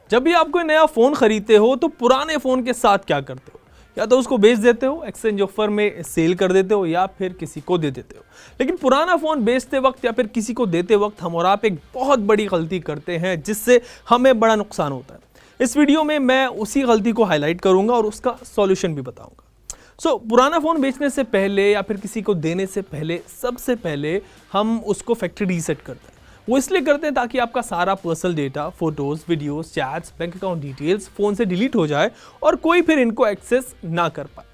जब भी आप कोई नया फ़ोन खरीदते हो तो पुराने फ़ोन के साथ क्या करते हो? या तो उसको बेच देते हो, एक्सचेंज ऑफर में सेल कर देते हो, या फिर किसी को दे देते हो। लेकिन पुराना फ़ोन बेचते वक्त या फिर किसी को देते वक्त हम और आप एक बहुत बड़ी गलती करते हैं जिससे हमें बड़ा नुकसान होता है। इस वीडियो में मैं उसी गलती को हाईलाइट करूंगा और उसका सॉल्यूशन भी बताऊंगा। पुराना फ़ोन बेचने से पहले या फिर किसी को देने से पहले सबसे पहले हम उसको फैक्ट्री रीसेट करते हैं। वो इसलिए करते हैं ताकि आपका सारा personal data, photos, videos, chats, bank account details phone से डिलीट हो जाए और कोई फिर इनको एक्सेस ना कर पाए।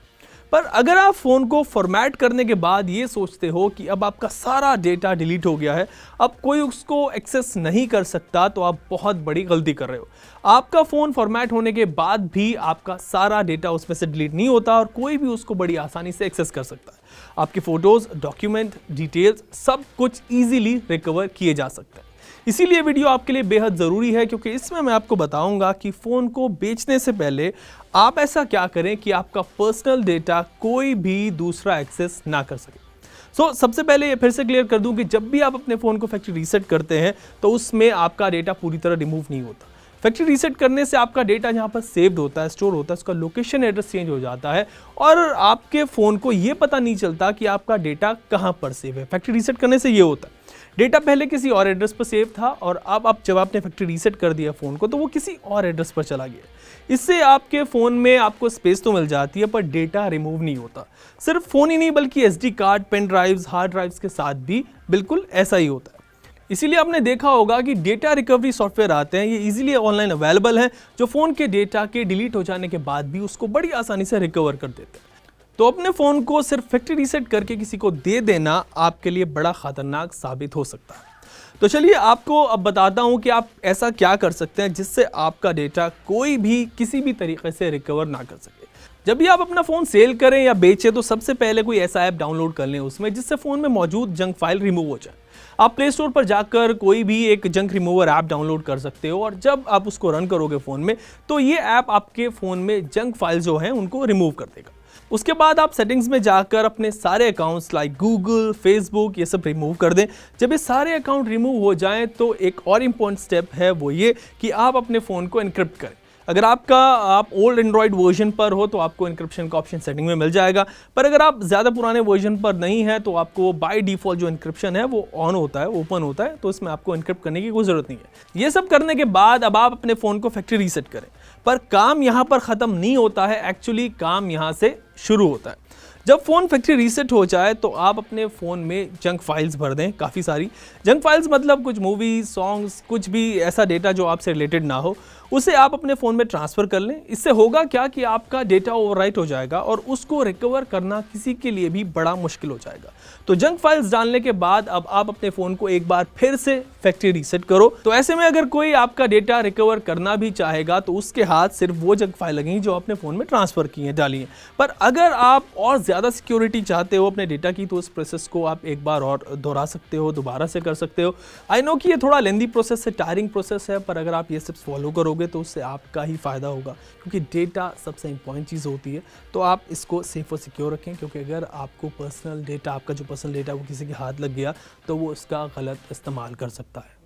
पर अगर आप फ़ोन को फॉर्मेट करने के बाद ये सोचते हो कि अब आपका सारा डेटा डिलीट हो गया है, अब कोई उसको एक्सेस नहीं कर सकता, तो आप बहुत बड़ी गलती कर रहे हो। आपका फ़ोन फॉर्मेट होने के बाद भी आपका सारा डेटा उसमें से डिलीट नहीं होता और कोई भी उसको बड़ी आसानी से एक्सेस कर सकता है। आपके फ़ोटोज़, डॉक्यूमेंट, डिटेल्स सब कुछ ईजिली रिकवर किए जा सकते हैं। इसीलिए वीडियो आपके लिए बेहद ज़रूरी है, क्योंकि इसमें मैं आपको बताऊंगा कि फ़ोन को बेचने से पहले आप ऐसा क्या करें कि आपका पर्सनल डेटा कोई भी दूसरा एक्सेस ना कर सके। सबसे पहले ये फिर से क्लियर कर दूं कि जब भी आप अपने फ़ोन को फैक्ट्री रीसेट करते हैं तो उसमें आपका डेटा पूरी तरह रिमूव नहीं होता। फैक्ट्री रीसेट करने से आपका डेटा जहाँ पर सेव्ड होता है, स्टोर होता है, उसका लोकेशन एड्रेस चेंज हो जाता है और आपके फ़ोन को ये पता नहीं चलता कि आपका डेटा कहाँ पर सेव है। फैक्ट्री रीसेट करने से ये होता है, डेटा पहले किसी और एड्रेस पर सेव था और अब आप जब आपने फैक्ट्री रीसेट कर दिया फ़ोन को तो वो किसी और एड्रेस पर चला गया। इससे आपके फ़ोन में आपको स्पेस तो मिल जाती है पर डेटा रिमूव नहीं होता। सिर्फ फ़ोन ही नहीं बल्कि SD card, pen drives, hard drives के साथ भी बिल्कुल ऐसा ही होता है। इसीलिए आपने देखा होगा कि डेटा रिकवरी सॉफ्टवेयर आते हैं, ये इजीली ऑनलाइन अवेलेबल हैं, जो फ़ोन के डेटा के डिलीट हो जाने के बाद भी उसको बड़ी आसानी से रिकवर कर देते हैं। तो अपने फ़ोन को सिर्फ फैक्ट्री रीसेट करके किसी को दे देना आपके लिए बड़ा ख़तरनाक साबित हो सकता है। तो चलिए आपको अब बताता हूँ कि आप ऐसा क्या कर सकते हैं जिससे आपका डेटा कोई भी किसी भी तरीके से रिकवर ना कर सके। जब भी आप अपना फ़ोन सेल करें या बेचें तो सबसे पहले कोई ऐसा ऐप डाउनलोड कर लें उसमें जिससे फ़ोन में मौजूद जंक फाइल रिमूव हो जाए। आप प्ले स्टोर पर जाकर कोई भी एक जंक रिमूवर ऐप डाउनलोड कर सकते हो और जब आप उसको रन करोगे फ़ोन में तो ये ऐप आपके फ़ोन में जंक फाइल जो हैं उनको रिमूव कर देगा। उसके बाद आप सेटिंग्स में जाकर अपने सारे अकाउंट्स लाइक गूगल, फेसबुक ये सब रिमूव कर दें। जब ये सारे अकाउंट रिमूव हो जाएं तो एक और इम्पॉर्टेंट स्टेप है वो ये कि आप अपने फ़ोन को एनक्रिप्ट करें। अगर आप ओल्ड एंड्रॉयड वर्जन पर हो तो आपको एनक्रिप्शन का ऑप्शन सेटिंग में मिल जाएगा, पर अगर आप ज़्यादा पुराने वर्जन पर नहीं है तो आपको बाय डिफ़ॉल्ट जो एनक्रिप्शन है वो ऑन होता है, ओपन होता है, तो इसमें आपको एनक्रिप्ट करने की कोई ज़रूरत नहीं है। ये सब करने के बाद अब आप अपने फ़ोन को फैक्ट्री रीसेट करें, पर काम यहाँ पर ख़त्म नहीं होता है, एक्चुअली काम यहाँ से शुरू होता है। जब फ़ोन फैक्ट्री रीसेट हो जाए तो आप अपने फ़ोन में जंक फाइल्स भर दें, काफ़ी सारी जंक फाइल्स, मतलब कुछ मूवीज़, सॉन्ग्स, कुछ भी ऐसा डेटा जो आपसे रिलेटेड ना हो उसे आप अपने फ़ोन में ट्रांसफ़र कर लें। इससे होगा क्या कि आपका डेटा ओवरराइट हो जाएगा और उसको रिकवर करना किसी के लिए भी बड़ा मुश्किल हो जाएगा। तो जंक फाइल्स डालने के बाद अब आप अपने फ़ोन को एक बार फिर से फैक्ट्री रीसेट करो। तो ऐसे में अगर कोई आपका डेटा रिकवर करना भी चाहेगा तो उसके हाथ सिर्फ वो जंक फाइल लगेंगी जो आपने फ़ोन में ट्रांसफ़र की हैं, डाली हैं। पर अगर आप और ज़्यादा सिक्योरिटी चाहते हो अपने डेटा की तो इस प्रोसेस को आप एक बार और दोहरा सकते हो, दोबारा से कर सकते हो। आई नो कि ये थोड़ा लेंदी प्रोसेस है, टायरिंग प्रोसेस है, पर अगर आप ये स्टेप्स फॉलो करोगे तो उससे आपका ही फ़ायदा होगा, क्योंकि डेटा सबसे इंपॉर्टेंट चीज़ होती है। तो आप इसको सेफ और सिक्योर रखें, क्योंकि अगर आपको पर्सनल डेटा, आपका जो पर्सनल डेटा वो किसी के हाथ लग गया तो वो उसका गलत इस्तेमाल कर सकता है।